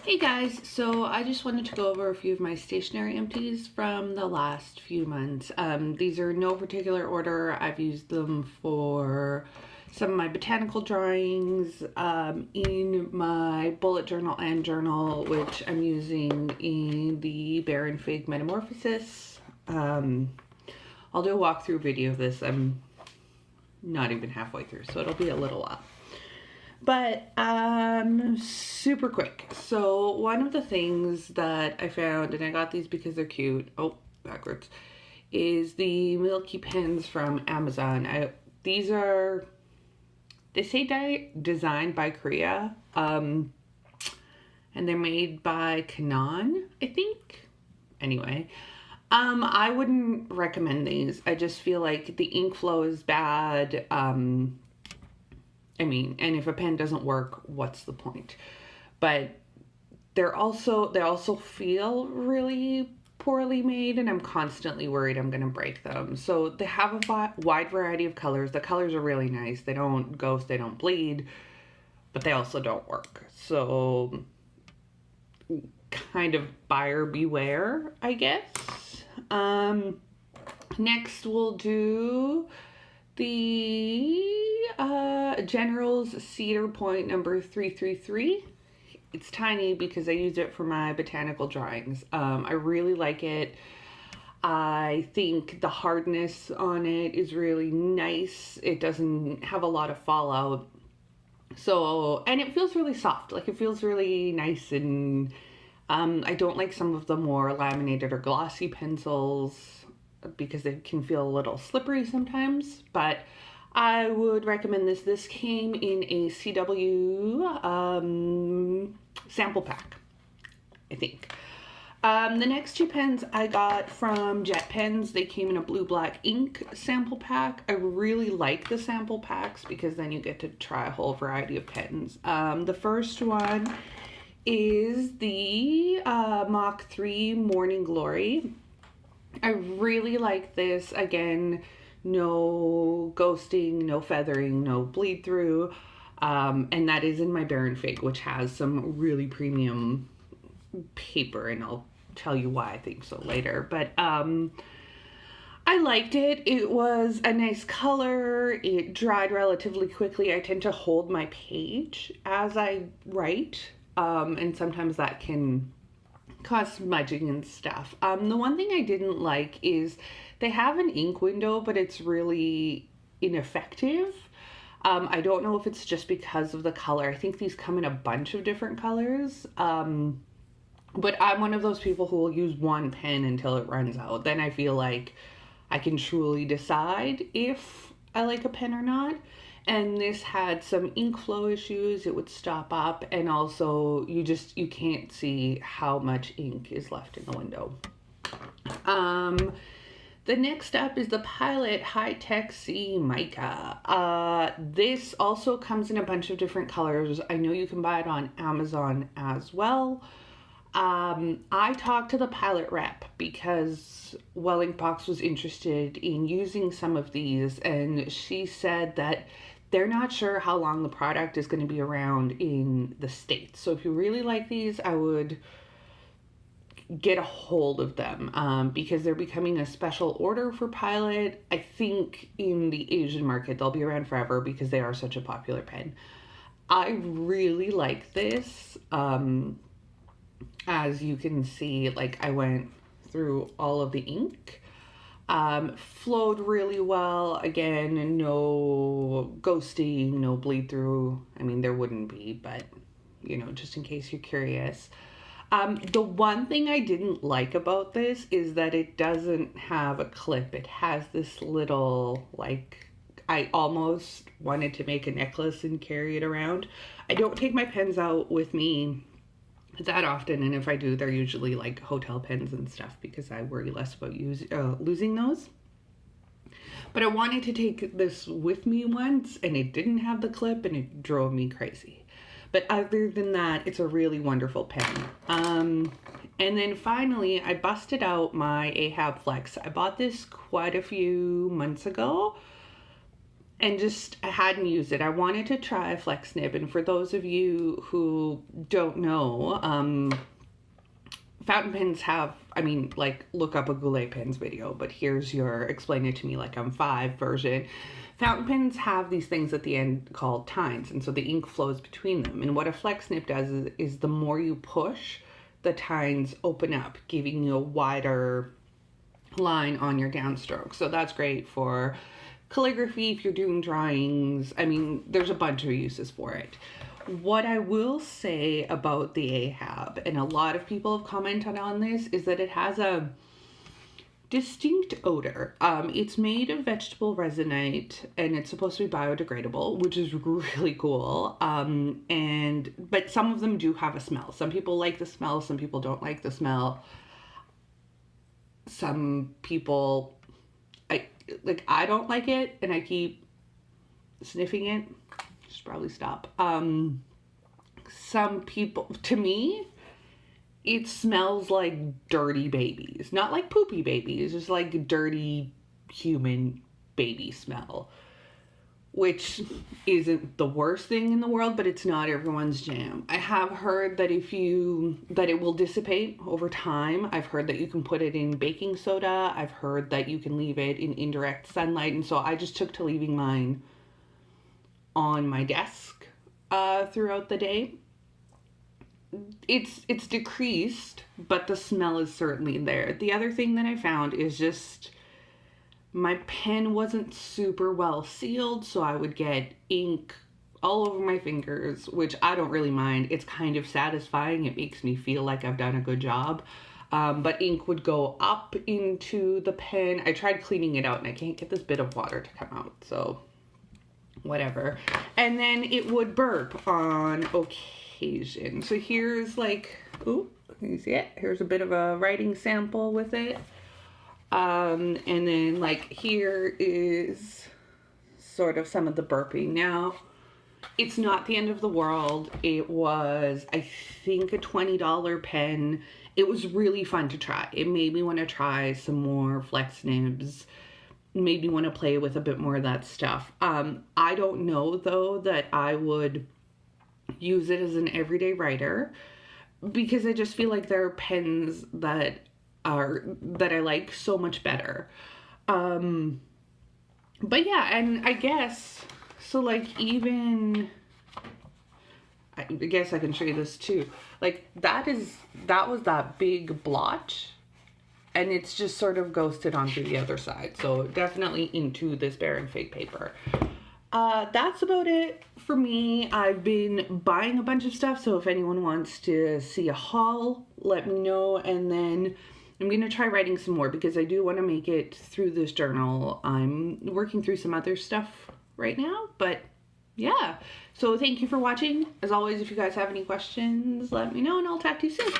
Hey guys, so I just wanted to go over a few of my stationery empties from the last few months. These are no particular order. I've used them for some of my botanical drawings, in my bullet journal and journal, which I'm using in the Bear and Fig Metamorphosis. I'll do a walkthrough video of this. I'm not even halfway through, so it'll be a little while. But super quick. So one of the things that I found, and I got these because they're cute, backwards, is the Milky Pens from Amazon. These are, they say designed by Korea, and they're made by Canon, I think. Anyway, I wouldn't recommend these. I just feel like the ink flow is bad. And if a pen doesn't work, what's the point? But they also feel really poorly made, and I'm constantly worried I'm going to break them. So they have a wide variety of colors. The colors are really nice. They don't ghost, they don't bleed, but they also don't work. So kind of buyer beware, I guess. Next we'll do the General's Cedar Point number 333. It's tiny because I use it for my botanical drawings. I really like it. I think the hardness on it is really nice. It doesn't have a lot of fallout. And it feels really soft. Like, it feels really nice, and I don't like some of the more laminated or glossy pencils because they can feel a little slippery sometimes, but I would recommend this. This came in a CW sample pack, I think. The next two pens I got from Jetpens. They came in a blue-black ink sample pack. I really like the sample packs because then you get to try a whole variety of pens. The first one is the Mach 3 Morning Glory. I really like this. Again, no ghosting, no feathering, no bleed through. And that is in my Bear and Fig, which has some really premium paper, and I'll tell you why I think so later. But I liked it. It was a nice color. It dried relatively quickly. I tend to hold my page as I write, and sometimes that can cause smudging and stuff. The one thing I didn't like is they have an ink window, but it's really ineffective. I don't know if it's just because of the color. I think these come in a bunch of different colors. But I'm one of those people who will use one pen until it runs out. Then I feel like I can truly decide if I like a pen or not. And this had some ink flow issues. It would stop up, and also you can't see how much ink is left in the window. The next up is the Pilot Hi Tec C Maica. This also comes in a bunch of different colors. I know you can buy it on Amazon as well. I talked to the Pilot rep because Wellingbox was interested in using some of these, and she said that they're not sure how long the product is going to be around in the States. So if you really like these, I would get a hold of them, because they're becoming a special order for Pilot. I think in the Asian market, they'll be around forever because they are such a popular pen. I really like this. As you can see, like, I went through all of the ink. Flowed really well. Again, no ghosting, no bleed through. I mean, there wouldn't be, but just in case you're curious. The one thing I didn't like about this is that it doesn't have a clip. It has this little, like, I almost wanted to make a necklace and carry it around. I don't take my pens out with me that often, and if I do, they're usually like hotel pens and stuff because I worry less about losing those. But I wanted to take this with me once, and it didn't have the clip, and it drove me crazy. But other than that, it's a really wonderful pen. And then finally, I busted out my Ahab Flex. I bought this quite a few months ago. and just I hadn't used it. I wanted to try a flex nib, and for those of you who don't know, fountain pens have, I mean, like, look up a Goulet Pens video, but here's your explain it to me like I'm 5 version. Fountain pens have these things at the end called tines, and so the ink flows between them. And what a flex nib does is the more you push, the tines open up, giving you a wider line on your downstroke. So that's great for calligraphy, if you're doing drawings. I mean, there's a bunch of uses for it. What I will say about the Ahab, and a lot of people have commented on this, is that it has a distinct odor. It's made of vegetable resinite, and it's supposed to be biodegradable, which is really cool. But some of them do have a smell. Some people like the smell, some people don't like the smell. Some people, I don't like it, and I keep sniffing it. Should probably stop. Some people, to me, it smells like dirty babies. Not like poopy babies, just like dirty human baby smell. Which isn't the worst thing in the world, but it's not everyone's jam. I have heard that that it will dissipate over time. I've heard that you can put it in baking soda. I've heard that you can leave it in indirect sunlight. And so I just took to leaving mine on my desk throughout the day. It's decreased, but the smell is certainly there. The other thing that I found is just my pen wasn't super well sealed, so I would get ink all over my fingers, which I don't really mind. It's kind of satisfying. It makes me feel like I've done a good job. But ink would go up into the pen. I tried cleaning it out and I can't get this bit of water to come out, so whatever. And then it would burp on occasion. So here's like, ooh, can you see it? Here's a bit of a writing sample with it. And then like here is sort of some of the burping. Now, it's not the end of the world. It was, I think, a $20 pen. It was really fun to try. It made me want to try some more flex nibs. Made me want to play with a bit more of that stuff. I don't know though that I would use it as an everyday writer, because I just feel like there are pens that I like so much better. But yeah, and I guess, so like even, I guess I can show you this too. Like that was that big blotch, and it's just sort of ghosted onto the other side. So definitely into this Barren Fig paper. That's about it for me. I've been buying a bunch of stuff, so if anyone wants to see a haul, let me know, and then I'm going to try writing some more because I do want to make it through this journal. I'm working through some other stuff right now, but yeah. So thank you for watching. As always, if you guys have any questions, let me know and I'll talk to you soon.